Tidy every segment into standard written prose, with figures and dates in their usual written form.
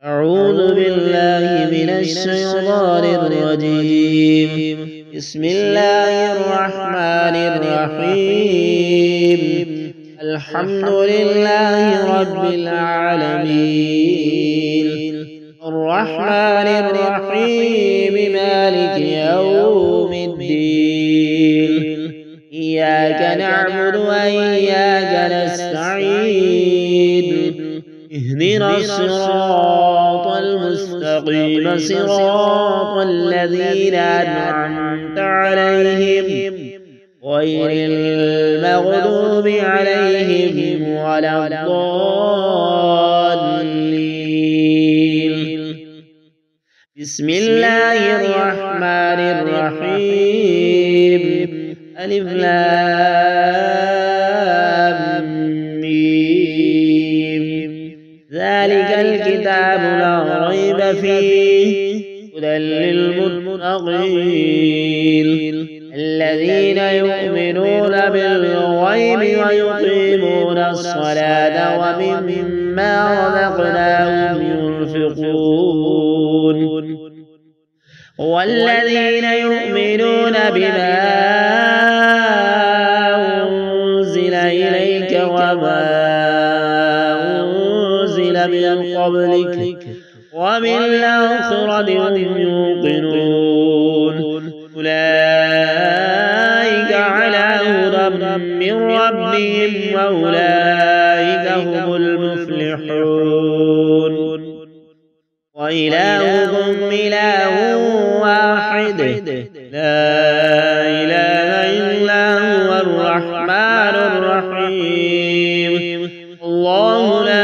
أعوذ بالله من الشيطان الرجيم. بسم الله الرحمن الرحيم. الحمد لله رب العالمين، الرحمن الرحيم، مالك يوم الدين. إياك نعبد وإياك نستعين. اهدنا الصراط المستقيم، صراط الذين أنعمت عليهم غير المغضوب عليهم ولا الضالين. بسم الله الرحمن الرحيم. ألف لام ميم. ذلك الكتاب لا ريب فيه هدى للمتقين الذين يؤمنون بالغيب ويقيمون الصلاة ومما رزقناهم ينفقون والذين يؤمنون بما أنزل إليك وما من قبلك وبالآخرة هم يوقنون. أولئك على هدى من ربهم وأولئك هم المفلحون. وإلهكم إله واحد لا إله إلا هو الرحمن الرحيم. الله لا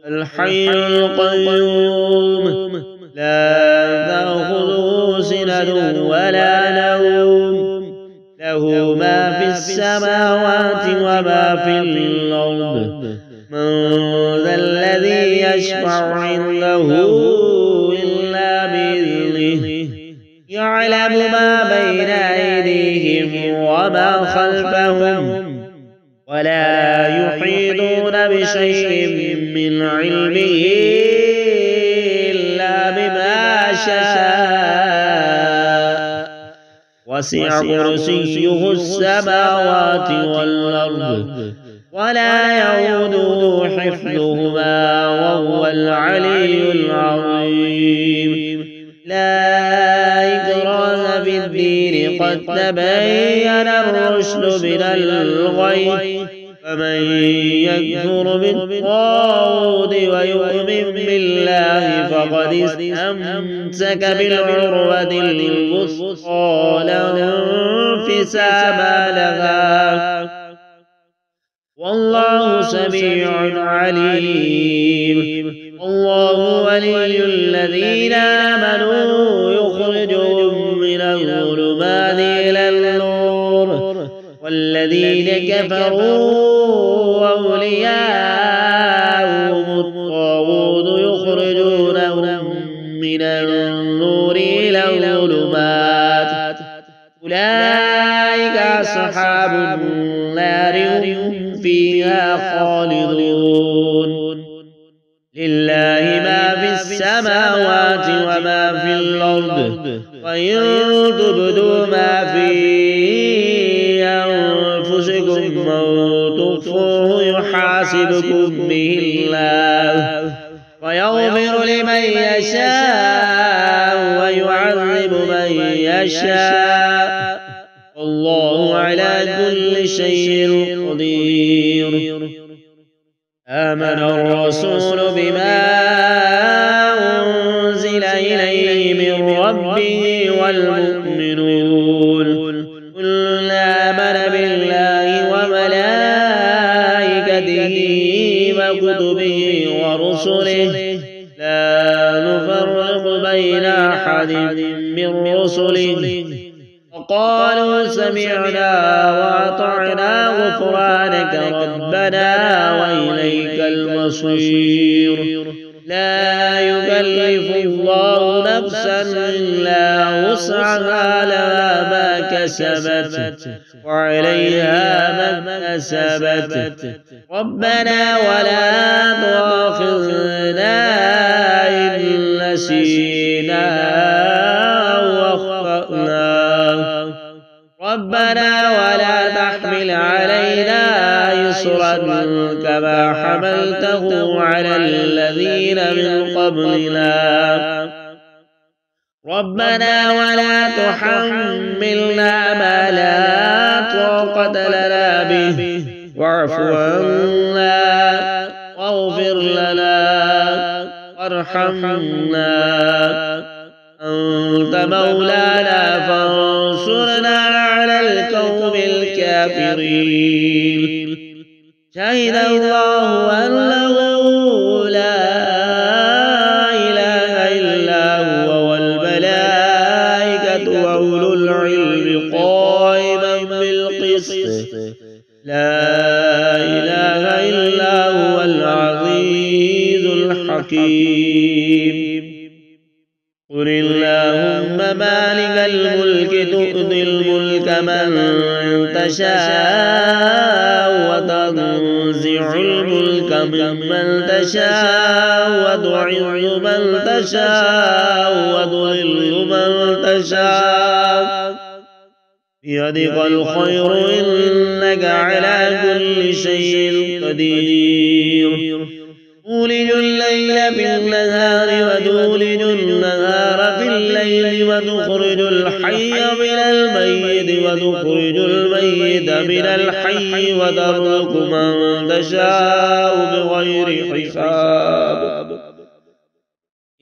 الحي القيوم لا تأخذه سنة ولا نوم، له ما في السماوات وما في الأرض. من ذا الذي يشفع عنده إلا بإذنه، يعلم ما بين أيديهم وما خلفهم ولا يحيطون بشيء من علمه إلا بما شاء. وسع كرسيه السماوات والأرض ولا يؤوده حفظهما وهو العلي العظيم. لا إكراه في الدين، قد تبين الرشد من الغي. فمن يكفر بالطاغوت ويؤمن بالله فقد استمسك بالعروة الوثقى لا انفصام لها، والله سميع عليم. الله ولي الذين آمنوا يخرجهم من الظلمات إلى النور، والذين كفروا أولياءهم الطاغوت يخرجونهم من النور إلى الظلمات. أولئك أصحاب النار هم فيها خالدون. لله ما في السماوات وما في الأرض، وإن تبدوا ما في أنفسكم أو تخفوه يحاسبكم به الله، ويغفر لمن يشاء ويعذب من يشاء، والله على كل شيء قدير. آمن الرسول بما أنزل إليه من ربه والمؤمنون كل آمن بالله وملائكته وكتبه ورسله لا نفرق بين أحد من رسله وقالوا سمعنا وأطعنا غفرانك ربنا وإليك المصير. لا يكلف الله نفسا إلا وسعها، لها ما كسبت وعليها ما كسبت ربنا ولا تؤاخذنا إن نسينا أو أخطأنا ربنا ولا تحمل علينا إصرا كما حملته على الذين من قبلنا ربنا ولا تحملنا ما لا طاقة لنا به واعف عنا واغفر لنا وارحمنا أنت مولانا فانصرنا على القوم الكافرين شهد الله أنه لا إله إلا هو والملائكة وأولو العلم قائما بالقسط لا إله إلا هو العزيز الحكيم قل اللهم مالك الملك تؤتي الملك من تشاء وتنزع الملك ممن تشاء وتعز من تشاء وتذل من تشاء بيدك الخير إنك على كل شيء قدير تولج الليل في النهار وتولج النهار في الليل وتخرج الحي من الميت وتخرج الميت من الحي وترزق من تشاء بغير حساب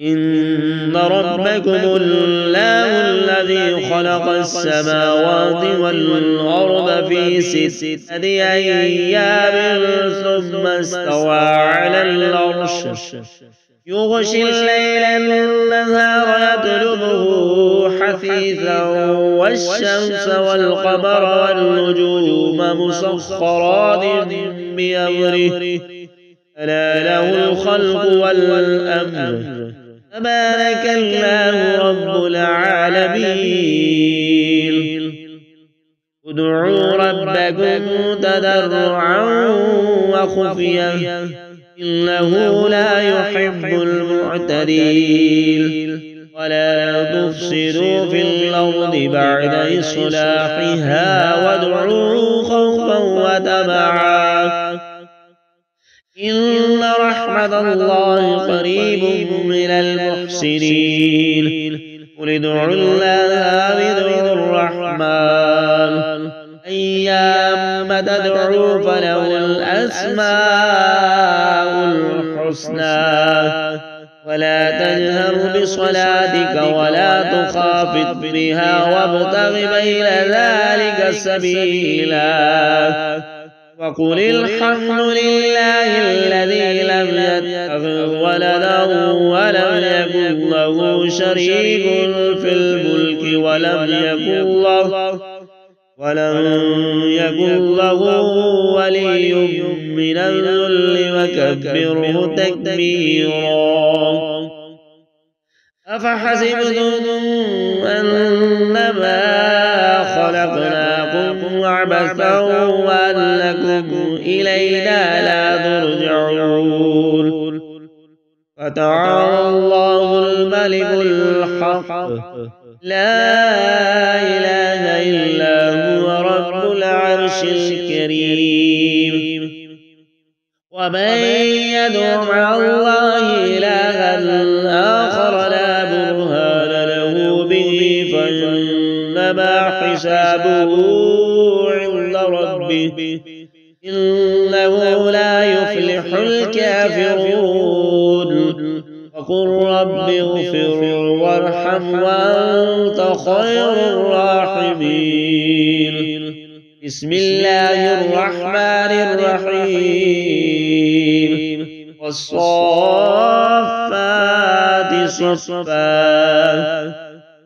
إن ربكم الله الذي خلق السماوات والأرض في 6 أيام ثم استوى على العرش يغشي الليل النهار يطلبه حثيثا والشمس والقمر والنجوم مسخرات بأمره ألا له الخلق والأمر تبارك الله رب العالمين ادعوا ربكم تضرعا وخفيا إنه لا يحب المعتدين ولا تفسدوا في الأرض بعد إصلاحها وادعوه خوفا وطمعا إن رحمة الله قريب من المحسنين قل ادعوا الله وادعوا الرحمن أيام تدعوا فله الأسماء الحسنى ولا تجهر بصلاتك ولا تخافت بها وابتغ بين ذلك سبيلا وقل الحمد لله الذي لم يتخذ ولدا ولم يكن له شريك في الملك ولم يكن له ولي من الذل وكبره تكبيرا أفحسبتم أنما خلقناكم عبثا وأنكم إلينا لا ترجعون فتعالى الله الملك الحق لا إله إلا هو رب العرش الكريم ومن يدع مع الله إلها آخر لا برهان له به فإنما حسابه عند ربه إنه لا يفلح الكافرون وقل رب اغفر وارحم وأنت خير الراحمين بسم الله الرحمن الرحيم والصافات صفا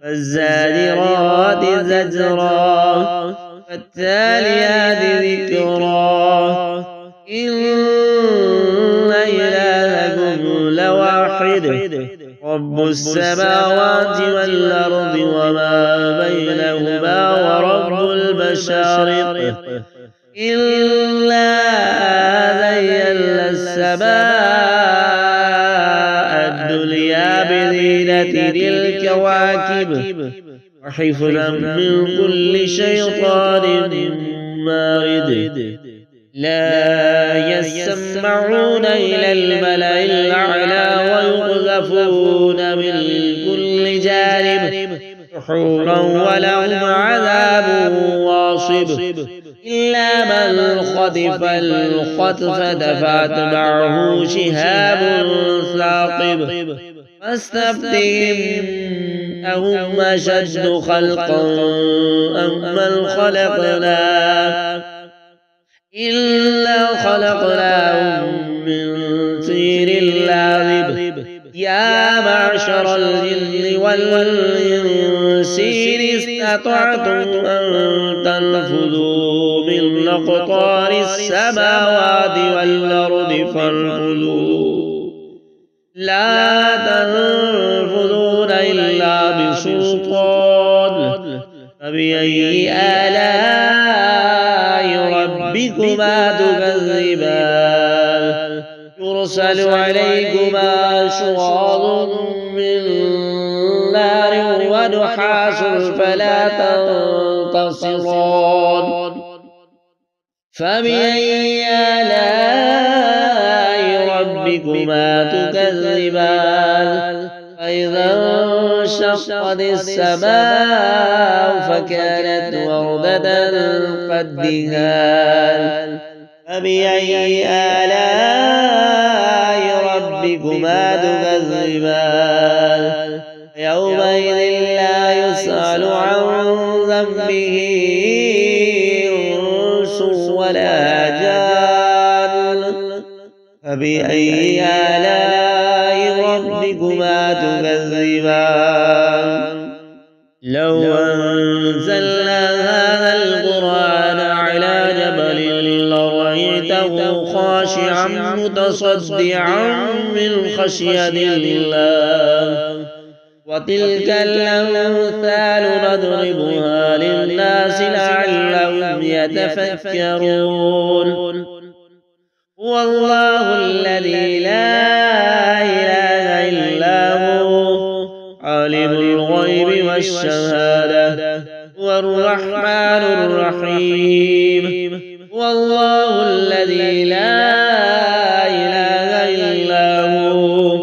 فالزاجرات زجرا فالتاليات ذكرا إن إلهكم لواحد رب السماوات والأرض وما بينهما ورب المشارق إن الكواكب وحفظا من كل شيطان مارد لا يسمعون إلى الملأ الأعلى ويقذفون من كل جانب دحورا ولهم عذاب واصب إلا من خطف الخطفة فأتبعه شهاب ثاقب فاستفتهم أهم أشد خلقا أم من خلقنا إلا خلقناهم من طين لازب يا معشر الجن والإنس إن استطعتم أن تنفذوا من أقطار السماوات والأرض فانفذوا لا تنفذون إلا بسلطان فبأي آلاء ربكما تكذبان يرسل عليكما شواظ من نار ونحاس فلا تنتصران فبأي آلاء ربكما تكذبان فإذا انشقت السماء فكانت وردة كالدهان فبأي آلاء ربكما تكذبان يومئذ لا يسأل عن ذنبه إنس ولا جان فبأي آلاء ربكما تكذبان لو أنزلنا هذا القرآن على جبل لرأيته خاشعا متصدعا من خشية الله وتلك الأمثال نضربها للناس لعلهم يتفكرون هو الله الذي لا إله إلا هو عالم الغيب والشهادة هو الرحمن الرحيم هو الله الذي لا إله إلا هو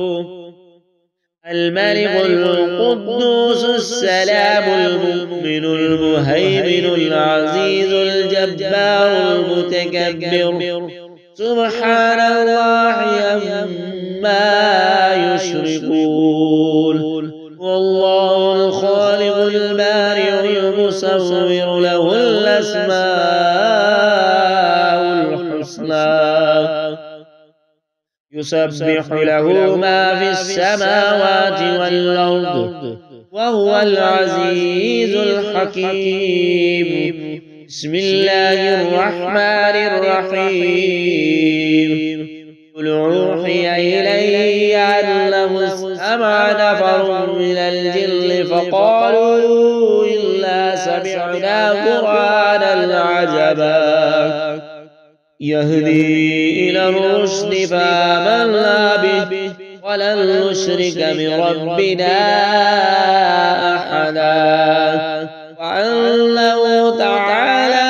الملك القدوس السلام المؤمن المهيمن العزيز الجبار المتكبر سبحان الله عما يشركون والله الخالق البارئ المصور له الأسماء الحسنى يسبح له ما في السماوات والأرض وهو العزيز الحكيم بسم الله الرحمن الرحيم قل أوحي إلي أنه استمع نفر من الجن فقالوا إنا سمعنا قرآنا عجبا يهدي إلى الرشد فآمنا به ولن نشرك بربنا أحدا وأنه تعالى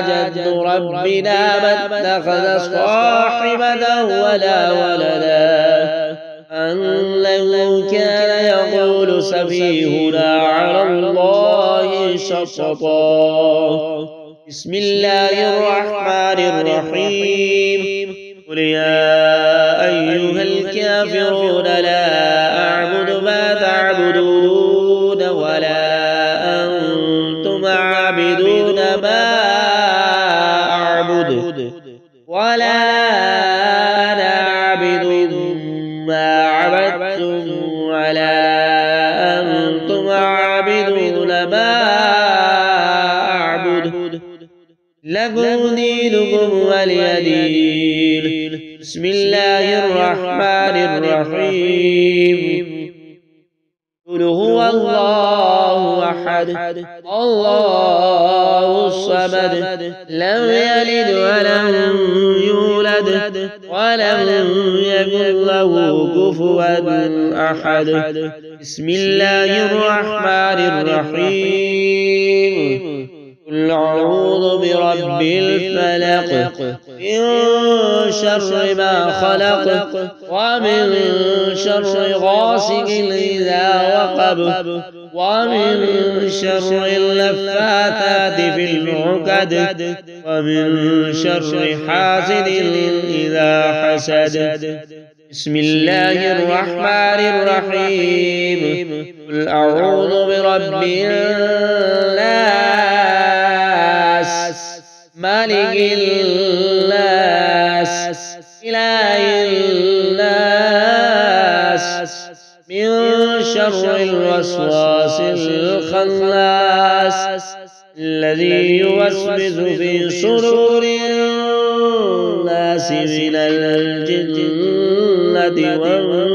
جد ربنا ما اتخذ صاحبة ولا ولدا أنه كان يقول سفيهنا على الله شططا بسم الله الرحمن الرحيم قل يا أيها الكافرون لا أعبد ما تعبدون ولا أنتم عابدون ما أعبد ولا أنا عابد ما عبدتم ولا أنتم عابدون ما أعبد لكم دينكم ولي دين بسم الله الرحمن الرحيم قل هو الله أحد الله الصمد لم يلد ولم يولد يولد ولم يكن له كفوا أحد. بسم الله الرحمن الرحيم. قل أعوذ برب الفلق من شر ما خلق ومن شر غاسق إذا وقب ومن شر اللفاتات في العقد ومن شر حاسد إذا حسد. بسم الله الرحمن الرحيم. قل أعوذ برب الناس مالك الناس إله الناس من شر الوسواس الخناس الذي يوسوس في صدور الناس من الجنة والناس.